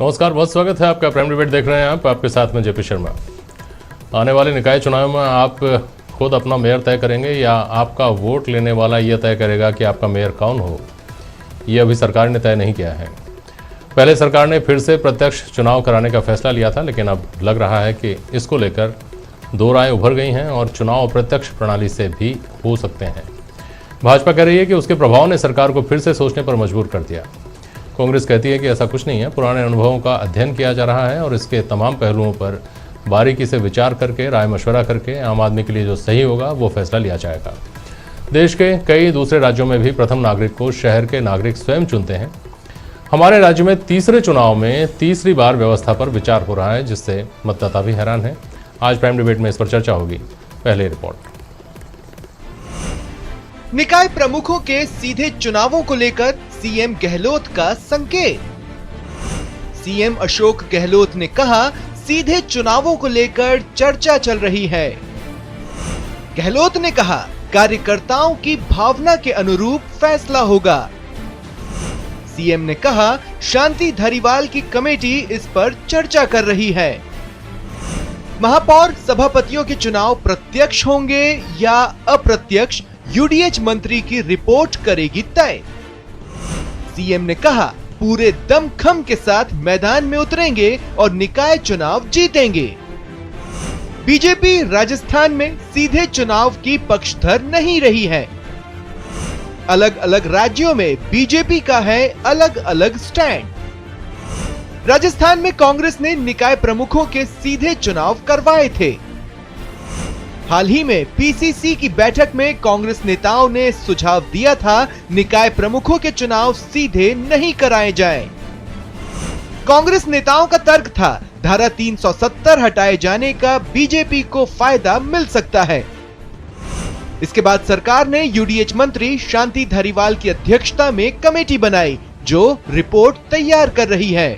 नमस्कार, बहुत स्वागत है आपका। प्राइम डिबेट देख रहे हैं आपके साथ में जेपी शर्मा। आने वाले निकाय चुनाव में आप खुद अपना मेयर तय करेंगे या आपका वोट लेने वाला यह तय करेगा कि आपका मेयर कौन हो? ये अभी सरकार ने तय नहीं किया है। पहले सरकार ने फिर से प्रत्यक्ष चुनाव कराने का फैसला लिया था, लेकिन अब लग रहा है कि इसको लेकर दो राय उभर गई हैं और चुनाव प्रत्यक्ष प्रणाली से भी हो सकते हैं। भाजपा कह रही है कि उसके प्रभाव ने सरकार को फिर से सोचने पर मजबूर कर दिया। कांग्रेस कहती है कि ऐसा कुछ नहीं है, पुराने अनुभवों का अध्ययन किया जा रहा है और इसके तमाम पहलुओं पर बारीकी से विचार करके, राय मशवरा करके आम आदमी के लिए जो सही होगा वो फैसला लिया जाएगा। देश के कई दूसरे राज्यों में भी प्रथम नागरिक को शहर के नागरिक स्वयं चुनते हैं। हमारे राज्य में तीसरे चुनाव में तीसरी बार व्यवस्था पर विचार हो रहा है, जिससे मतदाता भी हैरान है। आज प्राइम डिबेट में इस पर चर्चा होगी। पहले रिपोर्ट। निकाय प्रमुखों के सीधे चुनावों को लेकर सीएम गहलोत का संकेत। सीएम अशोक गहलोत ने कहा, सीधे चुनावों को लेकर चर्चा चल रही है। गहलोत ने कहा, कार्यकर्ताओं की भावना के अनुरूप फैसला होगा। सीएम ने कहा, शांति धारीवाल की कमेटी इस पर चर्चा कर रही है। महापौर सभापतियों के चुनाव प्रत्यक्ष होंगे या अप्रत्यक्ष, यूडीएच मंत्री की रिपोर्ट करेगी तय। सीएम ने कहा, पूरे दमखम के साथ मैदान में उतरेंगे और निकाय चुनाव जीतेंगे। बीजेपी राजस्थान में सीधे चुनाव की पक्षधर नहीं रही है। अलग अलग राज्यों में बीजेपी का है अलग अलग स्टैंड। राजस्थान में कांग्रेस ने निकाय प्रमुखों के सीधे चुनाव करवाए थे। हाल ही में पीसीसी की बैठक में कांग्रेस नेताओं ने सुझाव दिया था, निकाय प्रमुखों के चुनाव सीधे नहीं कराए जाएं। कांग्रेस नेताओं का तर्क था, धारा 370 हटाए जाने का बीजेपी को फायदा मिल सकता है। इसके बाद सरकार ने यूडीएच मंत्री शांति धारीवाल की अध्यक्षता में कमेटी बनाई, जो रिपोर्ट तैयार कर रही है।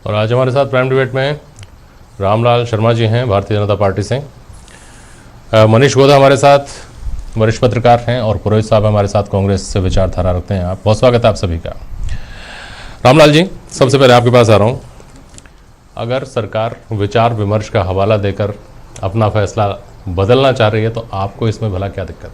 और आज हमारे साथ प्राइम डिबेट में रामलाल शर्मा जी हैं, भारतीय जनता पार्टी से। मनीष गोदा हमारे साथ वरिष्ठ पत्रकार हैं और पुरोहित साहब हमारे साथ कांग्रेस से विचारधारा रखते हैं। आप बहुत स्वागत है आप सभी का। रामलाल जी, सबसे पहले आपके पास आ रहा हूँ। अगर सरकार विचार विमर्श का हवाला देकर अपना फैसला बदलना चाह रही है तो आपको इसमें भला क्या दिक्कत?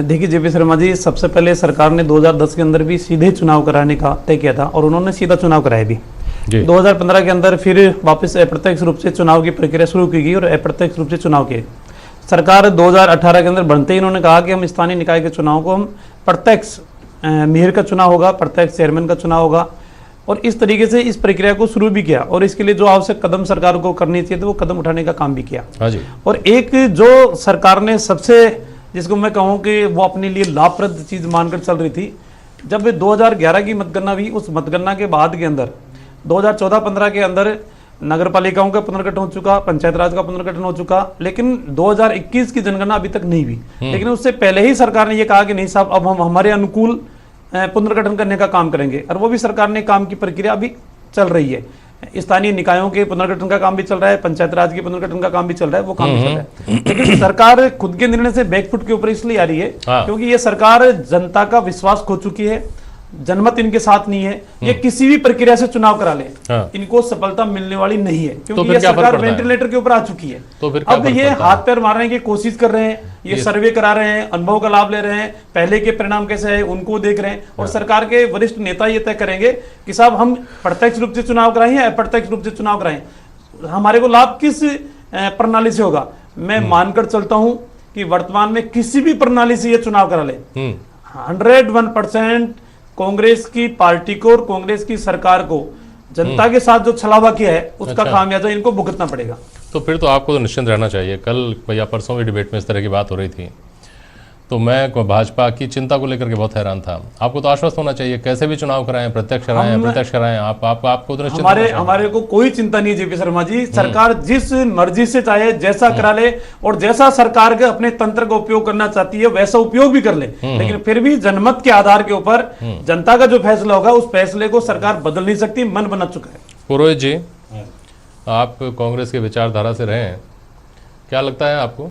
देखिए जेपी शर्मा जी, सबसे पहले सरकार ने 2010 के अंदर भी सीधे चुनाव कराने का तय किया था और उन्होंने सीधा चुनाव कराया भी। 2015 के अंदर फिर वापस अप्रत्यक्ष रूप से चुनाव की प्रक्रिया शुरू की गई और अप्रत्यक्ष रूप से चुनाव किए। सरकार 2018 के अंदर बनते ही इन्होंने कहा कि हम स्थानीय निकाय के चुनाव को हम प्रत्यक्ष मेयर का चुनाव होगा, प्रत्यक्ष चेयरमैन का चुनाव होगा और इस तरीके से इस प्रक्रिया को शुरू भी किया और इसके लिए जो आवश्यक कदम सरकार को करनी चाहिए तो वो कदम उठाने का काम भी किया। हाँ जी। और एक जो सरकार ने सबसे, जिसको मैं कहूँ कि वो अपने लिए लाभप्रद चीज मानकर चल रही थी, जब 2011 की मतगणना हुई, उस मतगणना के बाद के अंदर 2014-15 के अंदर नगर पालिकाओं का पुनर्गठन हो चुका, पंचायत राज का पुनर्गठन हो चुका, लेकिन 2021 की जनगणना अभी तक नहीं हुई। लेकिन उससे पहले ही सरकार ने ये कहा कि नहीं साहब, अब हम हमारे अनुकूल पुनर्गठन करने का काम करेंगे और वो भी सरकार ने काम की प्रक्रिया अभी चल रही है। स्थानीय निकायों के पुनर्गठन का काम भी चल रहा है, पंचायत राज के पुनर्गठन का काम भी चल रहा है, वो काम भी चल रहा है। लेकिन सरकार खुद के निर्णय से बैकफुट के ऊपर इसलिए आ रही है क्योंकि ये सरकार जनता का विश्वास खो चुकी है, जनमत इनके साथ नहीं है। ये किसी भी प्रक्रिया से चुनाव करा ले, इनको सफलता मिलने वाली नहीं है क्योंकि ये सरकार वेंटिलेटर के ऊपर आ चुकी है। तो फिर अब ये हाथ पैर मारने की कोशिश कर रहे हैं, ये सर्वे करा रहे हैं, अनुभव का लाभ ले रहे हैं, पहले के परिणाम कैसे है उनको देख रहे हैं और सरकार के वरिष्ठ नेता ये तय करेंगे कि साहब हम प्रत्यक्ष रूप से चुनाव कराएं या अप्रत्यक्ष रूप से चुनाव कराएं, हमारे को लाभ किस प्रणाली से होगा। मैं मानकर चलता हूं कि वर्तमान में किसी भी प्रणाली से ये चुनाव करा ले 101% कांग्रेस की पार्टी को और कांग्रेस की सरकार को जनता के साथ जो छलावा किया है उसका खामियाजा इनको भुगतना पड़ेगा। तो फिर तो आपको तो निश्चिंत रहना चाहिए। कल या परसों की डिबेट में इस तरह की बात हो रही थी तो मैं भाजपा की चिंता को लेकर के बहुत हैरान था। आपको तो आश्वस्त होना चाहिए, कैसे भी चुनाव कराएं, प्रत्यक्ष कराएं, अप्रत्यक्ष कराएं, आपको तो निश्चित हमारे को कोई चिंता नहीं है जेपी शर्मा जी। सरकार जिस मर्जी से चाहे जैसा करा ले और जैसा सरकार के अपने तंत्र का उपयोग करना चाहती है वैसा उपयोग भी कर ले, लेकिन फिर भी जनमत के आधार के ऊपर जनता का जो फैसला होगा उस फैसले को सरकार बदल नहीं सकती, मन बना चुका है। पुरोहित जी, आप कांग्रेस के विचारधारा से रहे हैं, क्या लगता है आपको